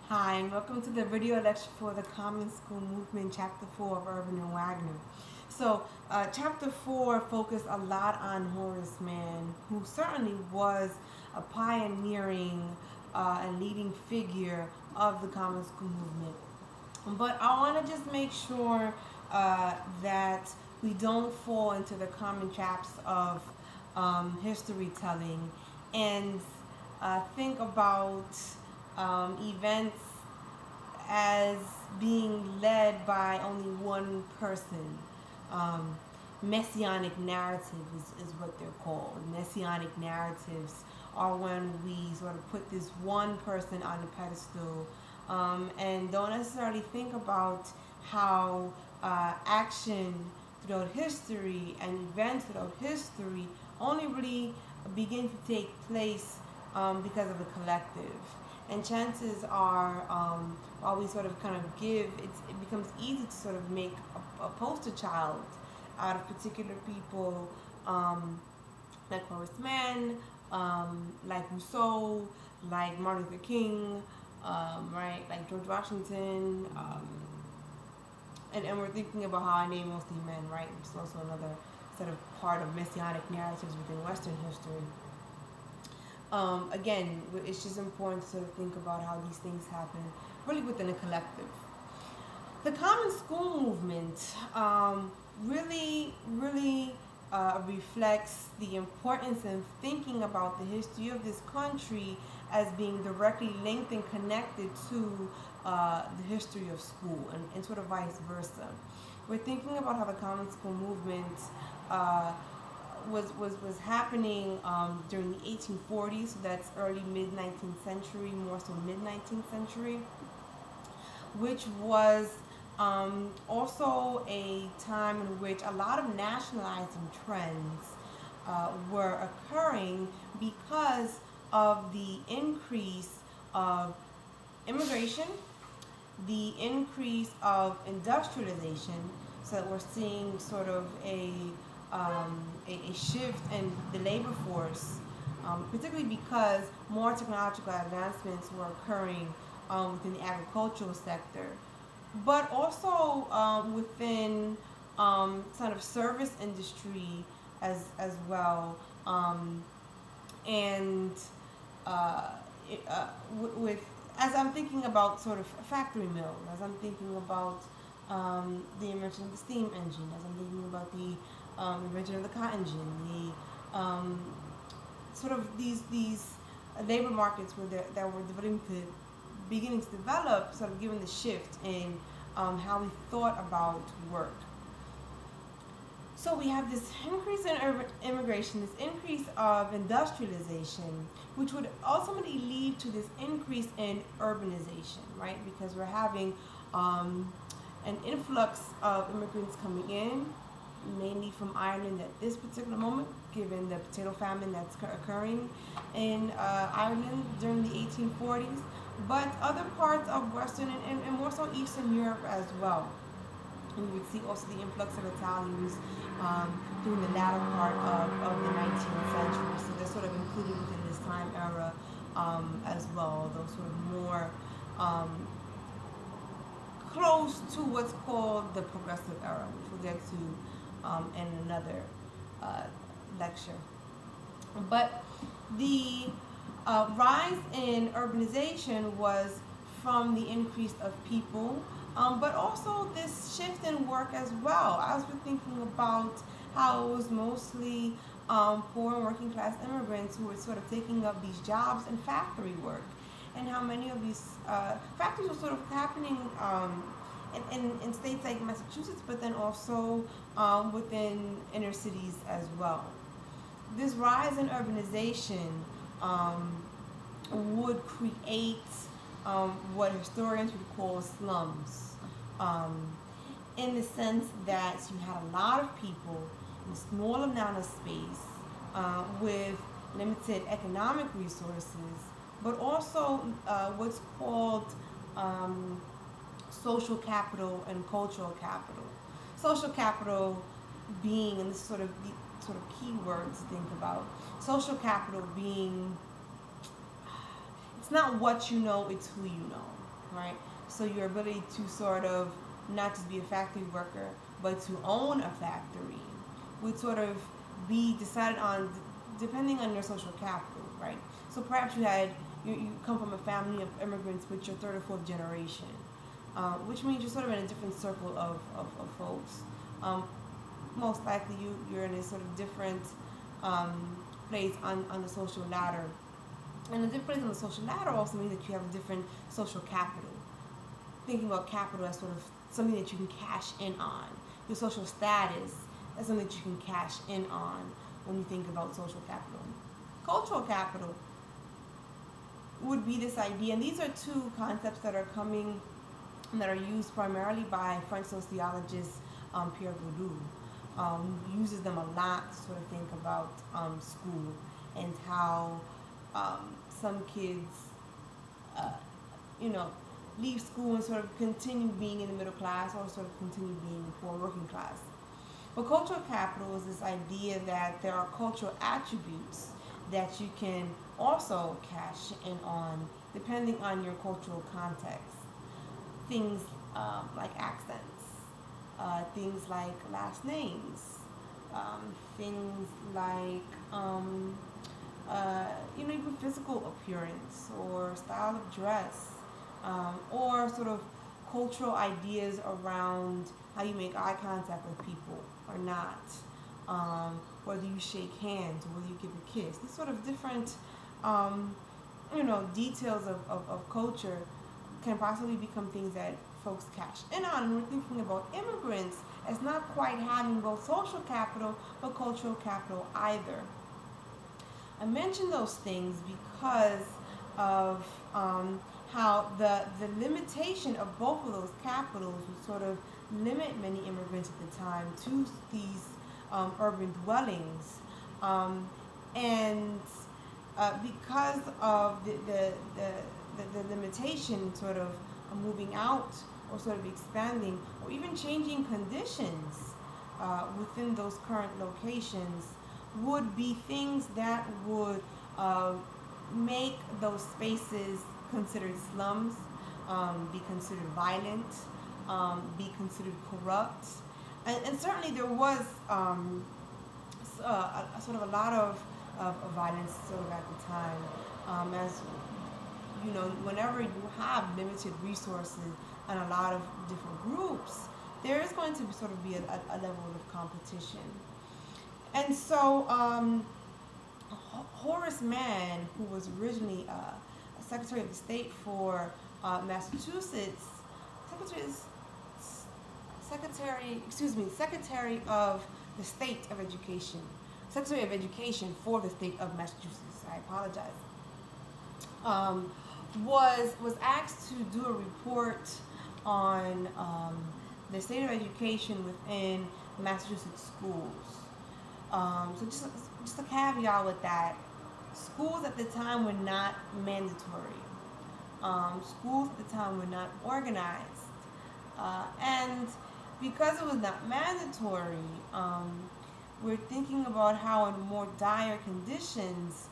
Hi, and welcome to the video lecture for the Common School Movement, Chapter 4 of Irving and Wagner. Chapter 4 focused a lot on Horace Mann, who certainly was a pioneering and leading figure of the Common School Movement. But I want to just make sure that we don't fall into the common traps of history telling and think about events as being led by only one person. Messianic narrative is what they're called. Messianic narratives are when we sort of put this one person on the pedestal and don't necessarily think about how action throughout history and events throughout history only really begin to take place because of the collective. And chances are, while we sort of kind of give, it becomes easy to sort of make a poster child out of particular people, like Horace Mann, like Rousseau, like Martin Luther King, right, like George Washington, and we're thinking about how I name mostly men, right, which is also another sort of part of messianic narratives within Western history. Again, it's just important to sort of think about how these things happen really within a collective. The Common School movement really reflects the importance of thinking about the history of this country as being directly linked and connected to the history of school and sort of vice versa. We're thinking about how the Common School movement was happening during the 1840s, so that's early mid-19th century, more so mid-19th century, which was also a time in which a lot of nationalizing trends were occurring because of the increase of immigration, the increase of industrialization, so that we're seeing sort of a shift in the labor force, particularly because more technological advancements were occurring within the agricultural sector, but also within sort of service industry as well, and with as I'm thinking about sort of factory mills, as I'm thinking about the invention of the steam engine, as I'm thinking about the invention of the cotton gin, the sort of these labor markets that were beginning to develop, sort of given the shift in how we thought about work. So we have this increase in immigration, this increase of industrialization, which would ultimately lead to this increase in urbanization, right? Because we're having an influx of immigrants coming in, mainly from Ireland at this particular moment, given the potato famine that's occurring in Ireland during the 1840s, but other parts of Western and more so Eastern Europe as well. We would see also the influx of Italians during the latter part of the 19th century. So they're sort of included within this time era as well, those sort of more close to what's called the Progressive Era, which we'll get to in another lecture. But the rise in urbanization was from the increase of people, but also this shift in work as well. As we're thinking about how it was mostly poor and working class immigrants who were sort of taking up these jobs in factory work, and how many of these factories were sort of happening in states like Massachusetts, but then also within inner cities as well. This rise in urbanization would create what historians would call slums, in the sense that you had a lot of people in a small amount of space with limited economic resources, but also what's called social capital and cultural capital. Social capital being, and this is sort of the key word to think about, social capital being, it's not what you know, it's who you know. right? So your ability to sort of not just be a factory worker, but to own a factory would sort of be decided on depending on your social capital, right? So perhaps you come from a family of immigrants, but you're third or fourth generation, which means you're sort of in a different circle of folks. Um, Most likely you're in a sort of different place on the social ladder. And a different place on the social ladder also means that you have a different social capital. Thinking about capital as sort of something that you can cash in on. Your social status, that's something that you can cash in on when you think about social capital. Cultural capital would be this idea, and these are two concepts that are coming, that are used primarily by French sociologist Pierre Bourdieu. Uses them a lot to sort of think about school and how some kids, uh, you know, leave school and sort of continue being in the middle class or sort of continue being in poor working class. But cultural capital is this idea that there are cultural attributes that you can also cash in on depending on your cultural context. Things like accents, things like last names, things like even physical appearance or style of dress, or sort of cultural ideas around how you make eye contact with people or not, whether you shake hands or whether you give a kiss. These sort of different, details of culture can possibly become things that folks cash in on. And we're thinking about immigrants as not quite having both social capital but cultural capital either. I mention those things because of how the limitation of both of those capitals would sort of limit many immigrants at the time to these urban dwellings. And because of the limitation sort of moving out or sort of expanding or even changing conditions within those current locations would be things that would make those spaces considered slums, be considered violent, be considered corrupt. And certainly there was sort of a lot of violence sort of at the time, as you know, whenever you have limited resources and a lot of different groups, there is going to sort of be a level of competition. And so Horace Mann, who was originally Secretary of State for Massachusetts, Secretary of the State of Education, Secretary of Education for the state of Massachusetts. I apologize. Was asked to do a report on the state of education within Massachusetts schools. So just a caveat with that, schools at the time were not mandatory. Schools at the time were not organized. And because it was not mandatory, we're thinking about how in more dire conditions,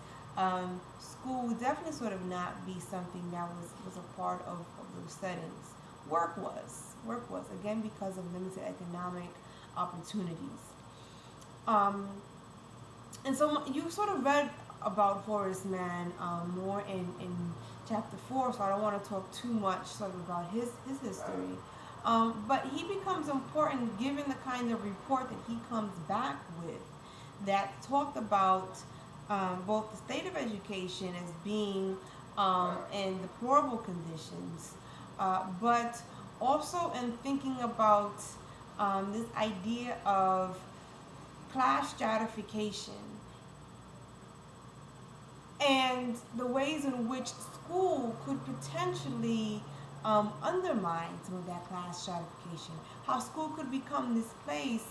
school would definitely sort of not be something that was a part of those settings. Work was, again, because of limited economic opportunities. And so you sort of read about Horace Mann more in chapter 4, so I don't want to talk too much sort of about his history. But he becomes important given the kind of report that he comes back with that talked about both the state of education as being in deplorable conditions, but also in thinking about this idea of class stratification and the ways in which school could potentially undermine some of that class stratification. How school could become this place